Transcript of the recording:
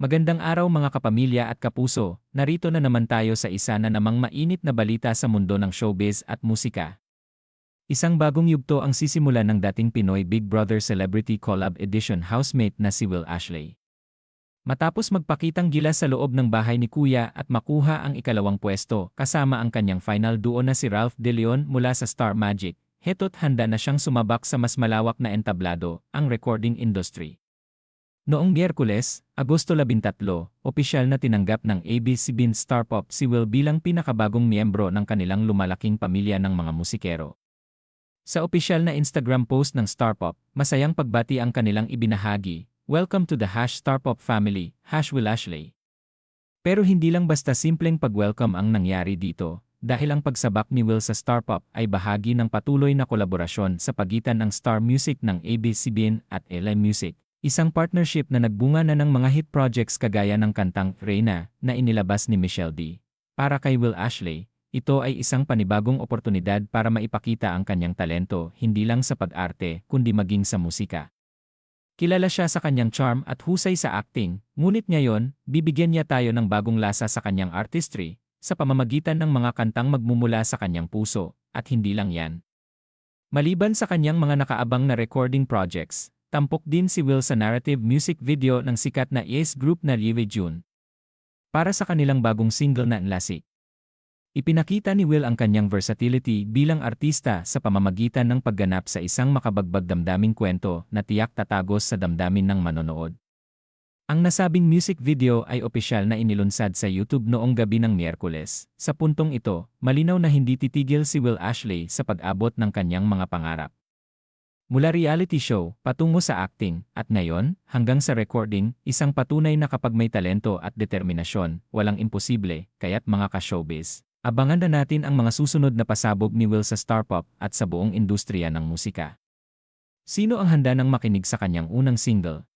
Magandang araw mga kapamilya at kapuso, narito na naman tayo sa isa na namang mainit na balita sa mundo ng showbiz at musika. Isang bagong yugto ang sisimulan ng dating Pinoy Big Brother Celebrity Collab Edition housemate na si Will Ashley. Matapos magpakitang gilas sa loob ng bahay ni Kuya at makuha ang ikalawang pwesto kasama ang kanyang final duo na si Ralph De Leon mula sa Star Magic, heto't handa na siyang sumabak sa mas malawak na entablado, ang recording industry. Noong Miyerkules, Agosto 13, opisyal na tinanggap ng ABS-CBN Star Pop si Will bilang pinakabagong miyembro ng kanilang lumalaking pamilya ng mga musikero. Sa opisyal na Instagram post ng Star Pop, masayang pagbati ang kanilang ibinahagi, "Welcome to the #Starpop family, #Will Ashley." Pero hindi lang basta simpleng pag-welcome ang nangyari dito, dahil ang pagsabak ni Will sa Star Pop ay bahagi ng patuloy na kolaborasyon sa pagitan ng Star Music ng ABS-CBN at LM Music. Isang partnership na nagbunga na ng mga hit projects kagaya ng kantang Reyna na inilabas ni Michelle D. Para kay Will Ashley, ito ay isang panibagong oportunidad para maipakita ang kanyang talento hindi lang sa pag-arte kundi maging sa musika. Kilala siya sa kanyang charm at husay sa acting, ngunit ngayon, bibigyan niya tayo ng bagong lasa sa kanyang artistry, sa pamamagitan ng mga kantang magmumula sa kanyang puso, at hindi lang yan. Maliban sa kanyang mga nakaabang na recording projects, tampok din si Will sa narrative music video ng sikat na Yes group na Liwe June. Para sa kanilang bagong single na Lasik. Ipinakita ni Will ang kanyang versatility bilang artista sa pamamagitan ng pagganap sa isang makabagbag damdaming kwento na tiyak tatagos sa damdamin ng manonood. Ang nasabing music video ay opisyal na inilunsad sa YouTube noong gabi ng Miyerkules. Sa puntong ito, malinaw na hindi titigil si Will Ashley sa pag-abot ng kanyang mga pangarap. Mula reality show, patungo sa acting, at ngayon, hanggang sa recording, isang patunay na kapag may talento at determinasyon, walang imposible, kaya't mga ka-showbiz. Abangan na natin ang mga susunod na pasabog ni Will sa Star Pop at sa buong industriya ng musika. Sino ang handa ng makinig sa kanyang unang single?